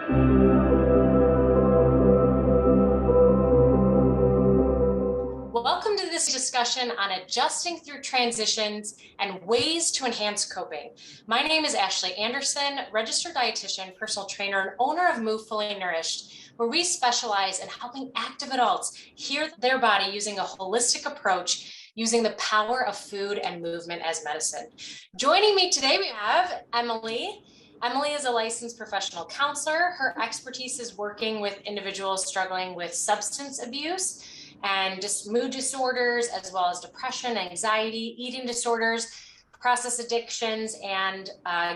Welcome to this discussion on adjusting through transitions and ways to enhance coping. My name is Ashley Anderson, registered dietitian, personal trainer, and owner of Move Fully Nourished, where we specialize in helping active adults heal their body using a holistic approach, using the power of food and movement as medicine. Joining me today, we have Emily. Emily is a licensed professional counselor. Her expertise is working with individuals struggling with substance abuse and just mood disorders, as well as depression, anxiety, eating disorders, process addictions, and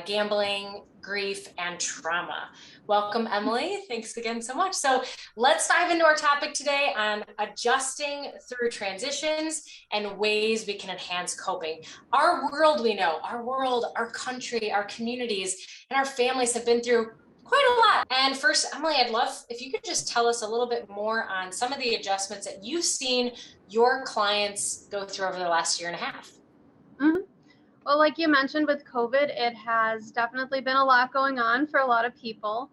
gambling, grief, and trauma. Welcome, Emily. Thanks again so much. So let's dive into our topic today on adjusting through transitions and ways we can enhance coping. Our world, we know, our country, our communities, and our families have been through quite a lot. And first, Emily, I'd love if you could just tell us a little bit more on some of the adjustments that you've seen your clients go through over the last year and a half. Mm-hmm. Well, like you mentioned with COVID, it has definitely been a lot going on for a lot of people.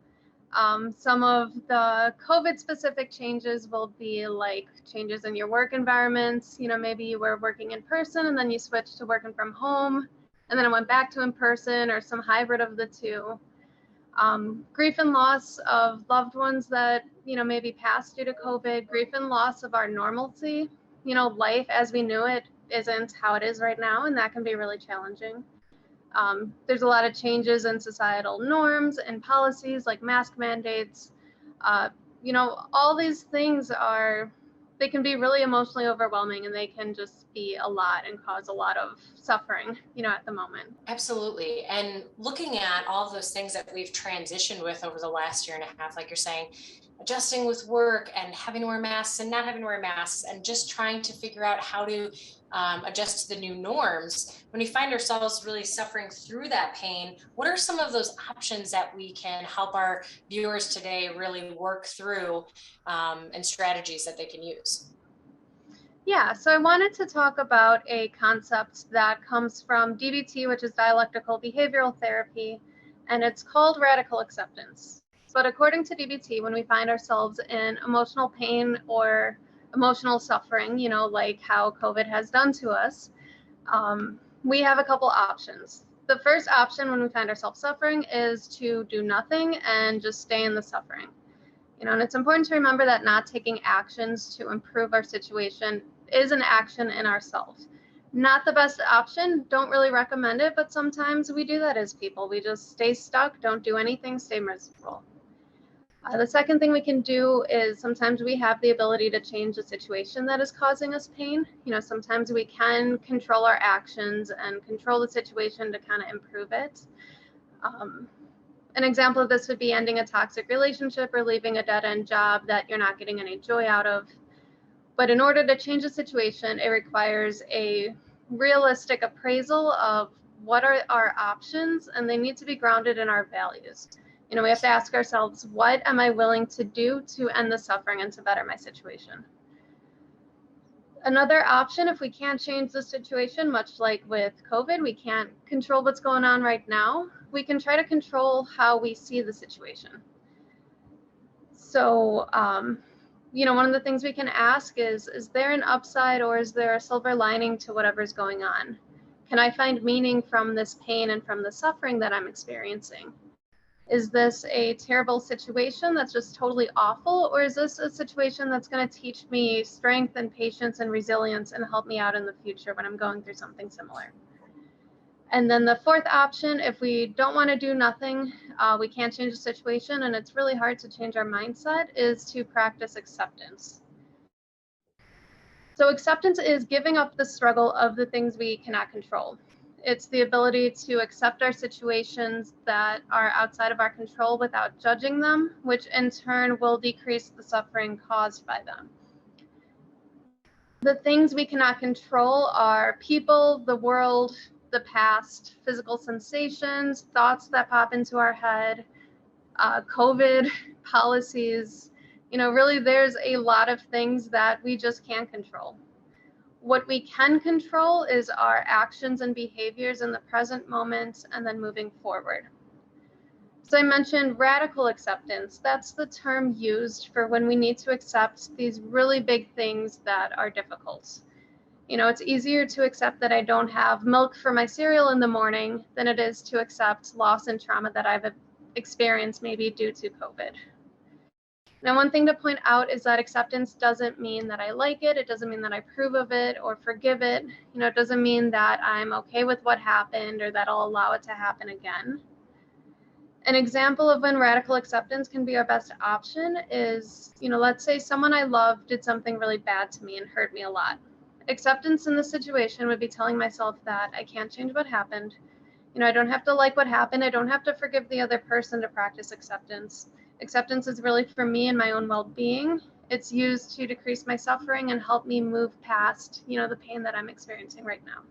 Some of the COVID specific changes will be like changes in your work environments. You know, maybe you were working in person and then you switched to working from home and then it went back to in person or some hybrid of the two. Grief and loss of loved ones that, you know, maybe passed due to COVID, grief and loss of our normalcy. You know, life as we knew it isn't how it is right now, and that can be really challenging. There's a lot of changes in societal norms and policies like mask mandates. You know, all these things they can be really emotionally overwhelming, and they can just be a lot and cause a lot of suffering, you know, at the moment. Absolutely. And looking at all of those things that we've transitioned with over the last year and a half, like you're saying, adjusting with work and having to wear masks and not having to wear masks, and just trying to figure out how to adjust to the new norms. When we find ourselves really suffering through that pain, what are some of those options that we can help our viewers today really work through and strategies that they can use? Yeah, so I wanted to talk about a concept that comes from DBT, which is dialectical behavioral therapy, and it's called radical acceptance. But according to DBT, when we find ourselves in emotional pain or emotional suffering, you know, like how COVID has done to us, we have a couple options. The first option when we find ourselves suffering is to do nothing and just stay in the suffering. You know, and it's important to remember that not taking actions to improve our situation is an action in ourselves. Not the best option, don't really recommend it, but sometimes we do that as people. We just stay stuck, don't do anything, stay miserable. The second thing we can do is sometimes we have the ability to change the situation that is causing us pain. You know, sometimes we can control our actions and control the situation to kind of improve it. An example of this would be ending a toxic relationship or leaving a dead-end job that you're not getting any joy out of. But in order to change the situation, it requires a realistic appraisal of what are our options, and they need to be grounded in our values. You know, we have to ask ourselves, what am I willing to do to end the suffering and to better my situation? Another option, if we can't change the situation, much like with COVID, we can't control what's going on right now, we can try to control how we see the situation. So, you know, one of the things we can ask is there an upside or is there a silver lining to whatever's going on? Can I find meaning from this pain and from the suffering that I'm experiencing? Is this a terrible situation that's just totally awful, or is this a situation that's going to teach me strength and patience and resilience and help me out in the future when I'm going through something similar? And then the fourth option, if we don't want to do nothing, we can't change the situation, and it's really hard to change our mindset, is to practice acceptance. So acceptance is giving up the struggle of the things we cannot control. It's the ability to accept our situations that are outside of our control without judging them, which in turn will decrease the suffering caused by them. The things we cannot control are people, the world, the past, physical sensations, thoughts that pop into our head, COVID, policies. You know, really there's a lot of things that we just can't control. What we can control is our actions and behaviors in the present moment and then moving forward. So I mentioned radical acceptance. That's the term used for when we need to accept these really big things that are difficult. You know, it's easier to accept that I don't have milk for my cereal in the morning than it is to accept loss and trauma that I've experienced maybe due to COVID. Now, one thing to point out is that acceptance doesn't mean that I like it. It doesn't mean that I approve of it or forgive it. You know, it doesn't mean that I'm okay with what happened or that I'll allow it to happen again. An example of when radical acceptance can be our best option is, you know, let's say someone I love did something really bad to me and hurt me a lot. Acceptance in this situation would be telling myself that I can't change what happened. You know, I don't have to like what happened. I don't have to forgive the other person to practice acceptance. Acceptance is really for me and my own well-being. It's used to decrease my suffering and help me move past, you know, the pain that I'm experiencing right now.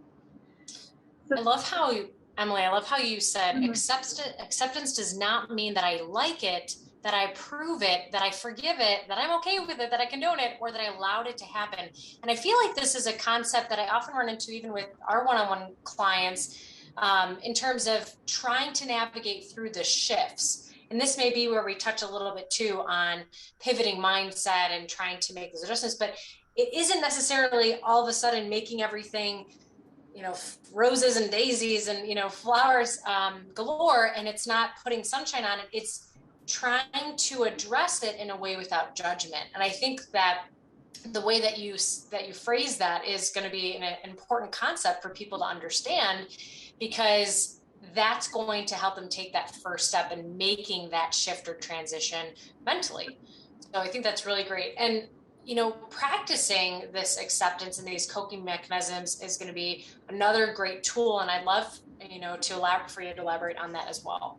I love how Emily, I love how you said acceptance does not mean that I like it, that I approve it, that I forgive it, that I'm okay with it, that I condone it, or that I allowed it to happen. And I feel like this is a concept that I often run into even with our one-on-one clients in terms of trying to navigate through the shifts. And this may be where we touch a little bit too on pivoting mindset and trying to make those adjustments, but it isn't necessarily all of a sudden making everything, you know, roses and daisies and, you know, flowers galore, and it's not putting sunshine on it. It's trying to address it in a way without judgment. And I think that the way that you phrase that is going to be an important concept for people to understand, because that's going to help them take that first step in making that shift or transition mentally. So I think that's really great. And you know, practicing this acceptance and these coping mechanisms is going to be another great tool. And I'd love, you know, for you to elaborate on that as well.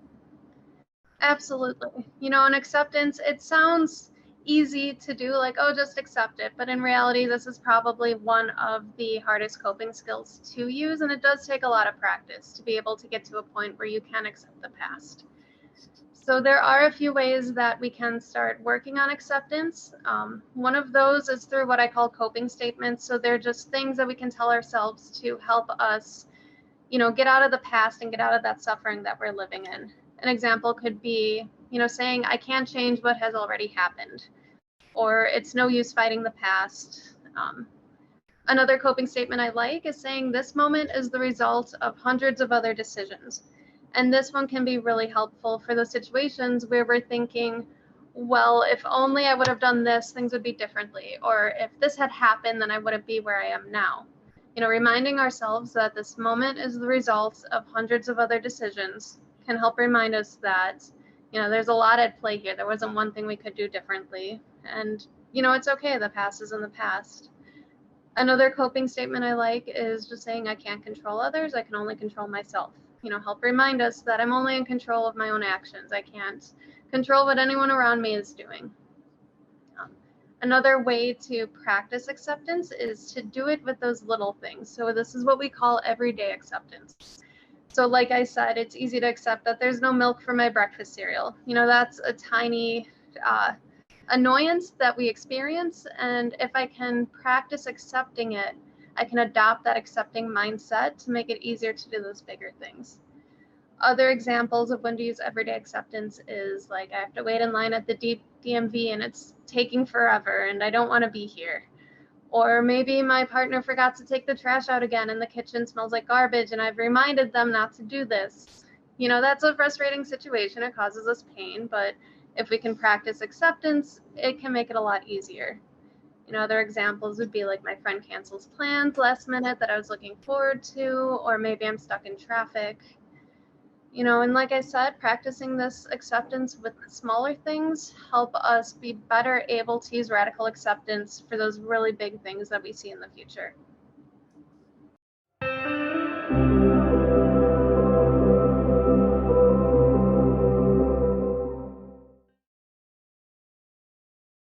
Absolutely. You know, in acceptance, it sounds easy to do, like, oh, just accept it. But in reality, this is probably one of the hardest coping skills to use. And it does take a lot of practice to be able to get to a point where you can accept the past. So there are a few ways that we can start working on acceptance. One of those is through what I call coping statements. So they're just things that we can tell ourselves to help us, you know, get out of the past and get out of that suffering that we're living in. An example could be, you know, saying, I can't change what has already happened, or it's no use fighting the past. Another coping statement I like is saying, this moment is the result of hundreds of other decisions. And this one can be really helpful for those situations where we're thinking, well, if only I would have done this, things would be differently. Or if this had happened, then I wouldn't be where I am now. You know, reminding ourselves that this moment is the result of hundreds of other decisions can help remind us that, you know, there's a lot at play here. There wasn't one thing we could do differently. And, you know, it's okay. The past is in the past. Another coping statement I like is just saying, I can't control others. I can only control myself. You know, help remind us that I'm only in control of my own actions. I can't control what anyone around me is doing. Another way to practice acceptance is to do it with those little things. So this is what we call everyday acceptance. So like I said, it's easy to accept that there's no milk for my breakfast cereal. You know, that's a tiny annoyance that we experience. And if I can practice accepting it, I can adopt that accepting mindset to make it easier to do those bigger things. Other examples of when to use everyday acceptance is like, I have to wait in line at the DMV and it's taking forever and I don't want to be here. Or maybe my partner forgot to take the trash out again and the kitchen smells like garbage and I've reminded them not to do this. You know, that's a frustrating situation. It causes us pain, but if we can practice acceptance, it can make it a lot easier. You know, other examples would be like my friend cancels plans last minute that I was looking forward to, or maybe I'm stuck in traffic. You know, and like I said, practicing this acceptance with smaller things help us be better able to use radical acceptance for those really big things that we see in the future.